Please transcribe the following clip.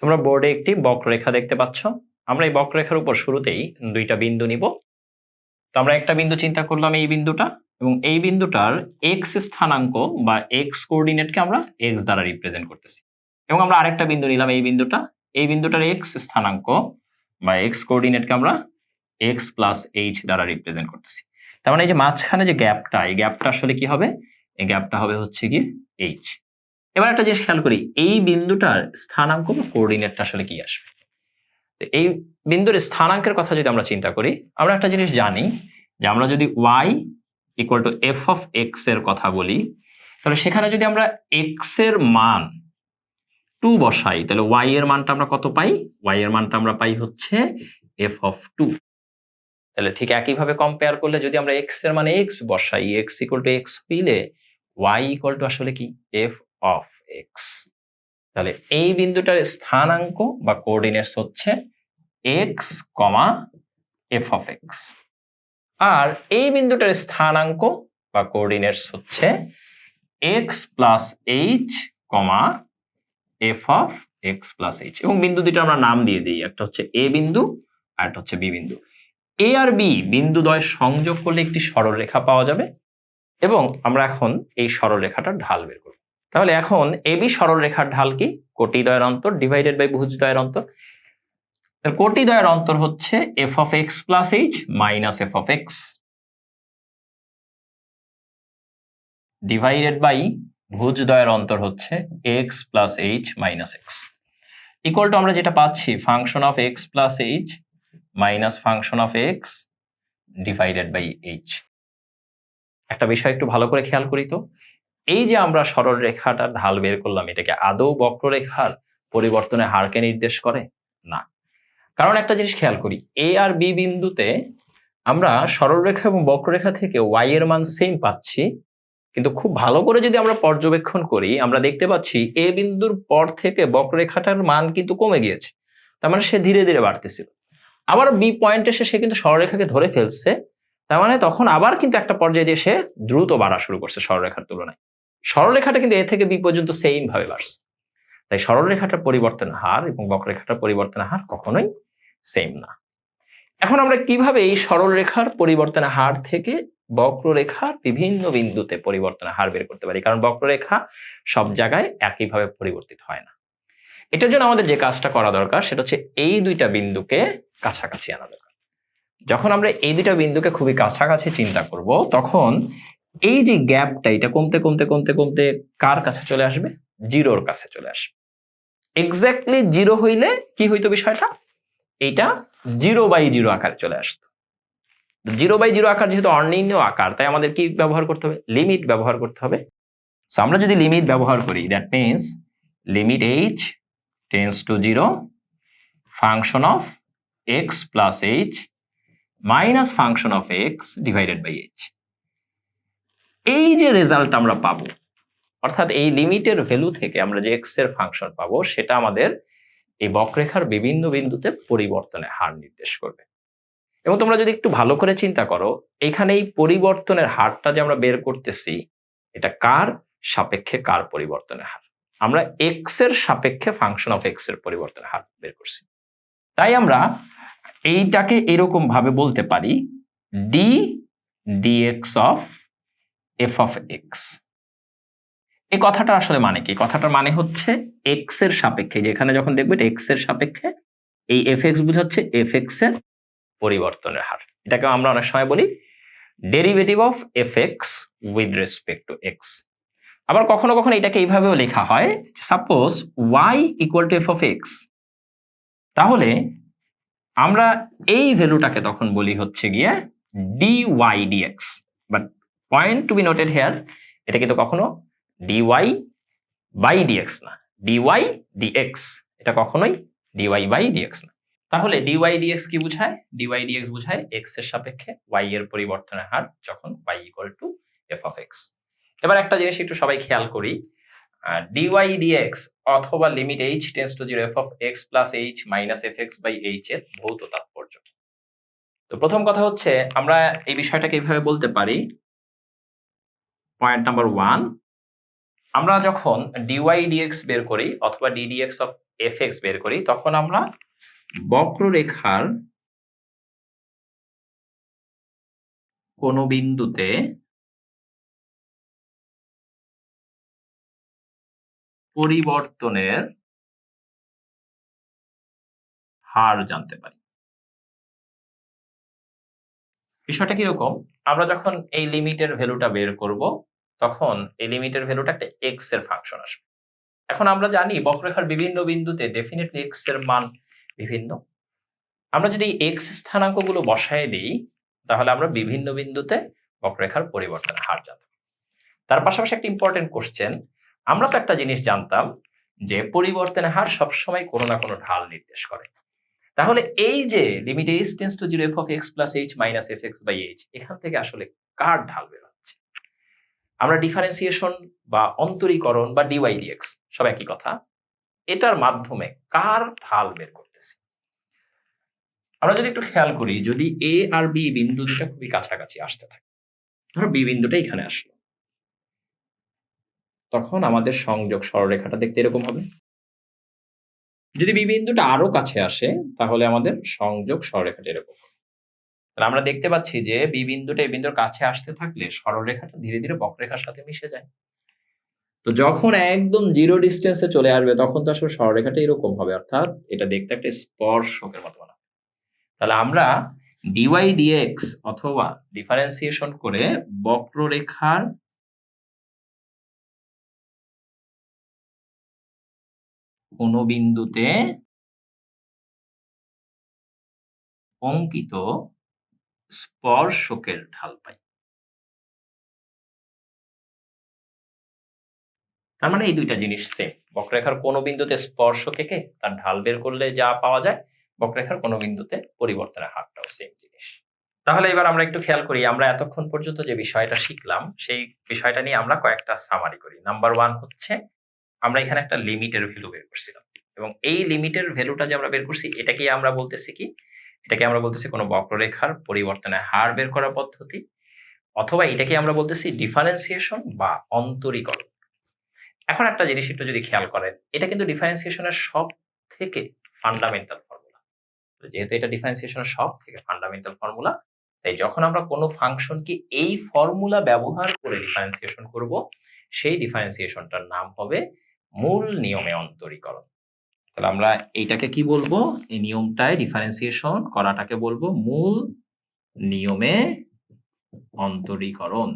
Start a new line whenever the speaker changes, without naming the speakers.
তোমরা বোর্ডে একটি বক্ররেখা দেখতে পাচ্ছ। আমরা এই বক্ররেখার উপর শুরুতেই দুইটা বিন্দু নিব। তো আমরা একটা বিন্দু চিন্তা করলাম, এই বিন্দুটা, এবং এই বিন্দুটার এক্স স্থানাঙ্ক বা এক্স কোঅর্ডিনেটকে আমরা এক্স দ্বারা রিপ্রেজেন্ট করতেছি। এবং আমরা আরেকটা বিন্দু নিলাম, এই বিন্দুটার এক্স স্থানাঙ্ক বা এক্স কোঅর্ডিনেটকে আমরা এক্স প্লাস এইচ দ্বারা রিপ্রেজেন্ট করতেছি। তার মানে এই যে মাঝখানে যে গ্যাপটা, এই গ্যাপটা আসলে কি হবে? এই গ্যাপটা হবে হচ্ছে কি এইচ। এবার একটা জিনিস খেয়াল করি, এই বিন্দুটার স্থানাঙ্ক বা কোঅর্ডিনেটটা আসলে কি আসবে? তো এই বিন্দুর স্থানাঙ্কের কথা যদি আমরা চিন্তা করি, আমরা একটা জিনিস জানি যে আমরা যদি y equal to F of x এর কথা বলি, তাহলে সেখানে যদি আমরা এক্স এর মান 2 বসাই, তাহলে y এর মানটা আমরা কত পাই? y এর মানটা আমরা পাই হচ্ছে এফ অফ 2। তাহলে ঠিক একইভাবে কম্পেয়ার করলে যদি আমরা x এর মানে x বসাই, x ইকুয়াল টু x হইলে y ইকুয়াল টু আসলে কি এফ অফ x। তাহলে এই বিন্দুটার স্থানাঙ্ক বা কোঅর্ডিনেটস হচ্ছে x, এফ অফ x, আর এই বিন্দুটার স্থানাঙ্ক বা কোঅর্ডিনেটস হচ্ছে x plus H, F of x plus H. এবং বিন্দু দুটো আমরা নাম দিয়ে দিই, একটা হচ্ছে a বিন্দু আর একটা হচ্ছে b বিন্দু। a আর b বিন্দু দ্বয় সংযোগ করলে একটি সরলরেখা পাওয়া যাবে, এবং আমরা এখন এই সরলরেখাটার ঢাল বের করব। তাহলে এখন AB সরলরেখার ঢাল কি? কোটিদ্বয়ের অন্তর ডিভাইডেড বাই ভুজদ্বয়ের অন্তর। কোটিদ্বয়ের অন্তর হচ্ছে f of x plus h minus f of x divided by ভুজদ্বয়ের অন্তর হচ্ছে x plus h minus x equal to আমরা যেটা পাচ্ছি function of x plus h minus function of x divided by h. একটা বিষয় একটু ভালো করে খেয়াল করি তো, এই যে আমরা সরল রেখাটা ঢাল বের করলাম, এটাকে আদৌ বক্ররেখার পরিবর্তনের হারকে নির্দেশ করে? না। কারণ একটা জিনিস খেয়াল করি, এ আর বি বিন্দুতে আমরা সরলরেখা এবং বক্ররেখা থেকে y এর মান সেম পাচ্ছি, কিন্তু খুব ভালো করে যদি আমরা পর্যবেক্ষণ করি, আমরা দেখতে পাচ্ছি এ বিন্দুর পর থেকে বক্ররেখাটার মান কিন্তু কমে গিয়েছে। তার মানে সে ধীরে ধীরে বাড়তেছিল। আবার বি পয়েন্ট এসে সে কিন্তু সরলরেখাকে ধরে ফেলছে, তার মানে তখন আবার কিন্তু একটা পর্যায়ে যে সে দ্রুত বাড়া শুরু করছে সরলরেখার তুলনায়। সরলরেখাটা কিন্তু এ থেকে বি পর্যন্ত সেম ভাবে বাড়ছে। তাই সরলরেখাটার পরিবর্তনের হার এবং বক্ররেখাটার পরিবর্তনের হার কখনোই সেম না। এখন আমরা কিভাবে এই সরলরেখার পরিবর্তনের হার থেকে বক্ররেখার বিভিন্ন বিন্দুতে পরিবর্তনের হার বের করতে পারি? কারণ বক্ররেখা সব জায়গায় একইভাবে পরিবর্তিত হয় না। এটার জন্য আমাদের যে কাজটা করা দরকার সেটা হচ্ছে এই দুইটা বিন্দুকে কাছাকাছি আনা দরকার। যখন আমরা এই দুইটা বিন্দুকে খুবই কাছাকাছি চিন্তা করব, তখন এই যে গ্যাপটা এটা কমতে কমতে কমতে কমতে কার কাছে চলে আসবে? জিরোর কাছে চলে আসবে। এক্স্যাক্টলি জিরো হইলে কি হইতো বিষয়টা? এইটা 0/0 আকারে চলে আসতো। 0/0 আকার যেহেতু অনির্ণেয় আকার, তাই আমাদের কি ব্যবহার করতে হবে? লিমিট ব্যবহার করতে হবে। সো আমরা যদি লিমিট ব্যবহার করি, that means limit h tends to 0 function of x plus h minus function of x divided by h। এই যে রেজাল্ট আমরা পাবো, অর্থাৎ এই লিমিটের ভ্যালু থেকে আমরা যে x এর ফাংশন পাবো, সেটা আমাদের এই বক্ররেখার বিভিন্ন বিন্দুতে পরিবর্তনের হার নির্দেশ করবে। এবং তোমরা যদি একটু ভালো করে চিন্তা করো, এখানে এই পরিবর্তনের হারটা যে আমরা বের করতেছি, এটা কার সাপেক্ষে কার পরিবর্তনের হার? আমরা x এর সাপেক্ষে ফাংশন অফ x এর পরিবর্তনের হার বের করছি। তাই আমরা এইটাকে এরকম ভাবে বলতে পারি d dx of f of x। এই কথাটা আসলে মানে কি? কথাটার মানে হচ্ছে x এর সাপেক্ষে, যেখানে যখন দেখবে এটা x এর সাপেক্ষে, এই fx বুঝাচ্ছে fx এর পরিবর্তনের হার। এটাকে আমরা অনেক সময় বলি derivative of fx with respect to x। আবার কখনো কখনো এটাকে এইভাবেও লেখা হয়, suppose y equal to f of x, তাহলে আমরা এই ভ্যালুটাকে তখন বলি হচ্ছে গিয়ে dy dx। But point to be noted here, এটা কিন্তু কখনো dy বাই dx না, dy dx, এটা কখনোই dy বাই dx না। তাহলে dy dx কি বোঝায়? dy dx বোঝায় x এর সাপেক্ষে y এর পরিবর্তনের হার যখন y equal to f of x। এবার একটা জিনিস একটু সবাই খেয়াল করি, dy dx অথবা limit h tends to 0 f of x plus h minus fx by h এর ভৌত তাৎপর্য। তো প্রথম কথা হচ্ছে আমরা এই বিষয়টাকে এইভাবে বলতে পারি, পয়েন্ট নাম্বার 1, আমরা যখন dy dx বের করি অথবা d dx অফ fx বের করি তখন আমরা বক্ররেখার কোন বিন্দুতে পরিবর্তনের হার জানতে পারি। বিষয়টা কিরকম, আমরা যখন এই লিমিটের ভ্যালুটা বের করব তখন এই লিমিটের ভ্যালুটা একটা এক্স এর ফাংশন আসবে। এখন আমরা জানি বক্ররেখার বিভিন্ন বিন্দুতে ডেফিনেটলি এক্স এর মান বিভিন্ন। আমরা যদি এক্স স্থানাঙ্কগুলো বসায় দিই তাহলে আমরা বিভিন্ন বিন্দুতে বক্ররেখার পরিবর্তনের হার জানতে পারি। তার পাশাপাশি একটা ইম্পর্টেন্ট কোশ্চেন, আমরা তো একটা জিনিস জানতাম যে পরিবর্তনের হার সবসময় কোনো না কোনো ঢাল নির্দেশ করে। তাহলে এই যে limit h tends to 0 f of x plus h minus fx by h, এখান থেকে আসলে কার ঢাল বের হচ্ছে? আমরা ডিফারেন্সিয়েশন বা অন্তরীকরণ বা dy dx সব একই কথা, এটার মাধ্যমে কার ঢাল বের করতেছি। আমরা যদি একটু খেয়াল করি, যদি a আর b বিন্দু দুটো খুবই কাছাকাছি আসতে থাকে, ধরো b বিন্দুটা এখানে আসলো, তখন আমাদের সংযোগ সরলরেখাটা দেখতে এরকম হবে। যদি বি বিন্দুটা আরো কাছে আসে তাহলে আমাদের সংযোগ সরলরেখাটা এরকম হবে। তাহলে আমরা দেখতে পাচ্ছি যে বি বিন্দুটা এই বিন্দুর কাছে আসতে থাকলে সরলরেখাটা ধীরে ধীরে বক্ররেখার সাথে মিশে যায়। তো যখন একদম জিরো ডিস্টেন্সে চলে আসবে তখন তো আসলে সরলরেখাটা এরকম হবে, অর্থাৎ এটা দেখতে একটা স্পর্শকের মতো বানাবে। তাহলে আমরা ডিওয়াই ডিএক্স অথবা ডিফারেন্সিয়েশন করে বক্ররেখার কোন বিন্দুতে অঙ্কিত স্পর্শকের ঢাল পাই। তার মানে এই দুইটা জিনিস সেম। বক্ররেখার কোন বিন্দুতে স্পর্শক এঁকে তার ঢাল বের করলে যা পাওয়া যায়, বক্ররেখার কোন বিন্দুতে পরিবর্তনের হারটাও সেম জিনিস। তাহলে এবার আমরা একটু খেয়াল করি, আমরা এতক্ষণ পর্যন্ত যে বিষয়টা শিখলাম সেই বিষয়টা নিয়ে আমরা কয়েকটা সামারি করি। নাম্বার 1 হচ্ছে আমরা এখানে একটা লিমিটের ভ্যালু বের করছিলাম, এবং এই লিমিটের ভ্যালুটা যে আমরা বের করছি এটাকে আমরা বলতেছি কি, এটাকে আমরা বলতেছি কোনো বক্ররেখার পরিবর্তনের হার বের করার পদ্ধতি, অথবা এটাকে আমরা বলতেছি ডিফারেন্সিয়েশন বা অন্তরীকরণ। এখন একটা জিনিস একটু যদি খেয়াল করেন, এটা কিন্তু ডিফারেন্সিয়েশনের সব থেকে ফান্ডামেন্টাল ফর্মুলা। যেহেতু এটা ডিফারেন্সিয়েশনের সব থেকে ফান্ডামেন্টাল ফর্মুলা, তাই যখন আমরা কোনো ফাংশনকে এই ফর্মুলা ব্যবহার করে ডিফারেন্সিয়েশন করব, সেই ডিফারেন্সিয়েশনটার নাম হবে মূল নিয়মে অন্তরীকরণ। তাহলে আমরা এইটাকে কি বলবো, এই নিয়মটায় ডিফারেন্সিয়েশন করাটাকে বলবো মূল নিয়মে অন্তরীকরণ।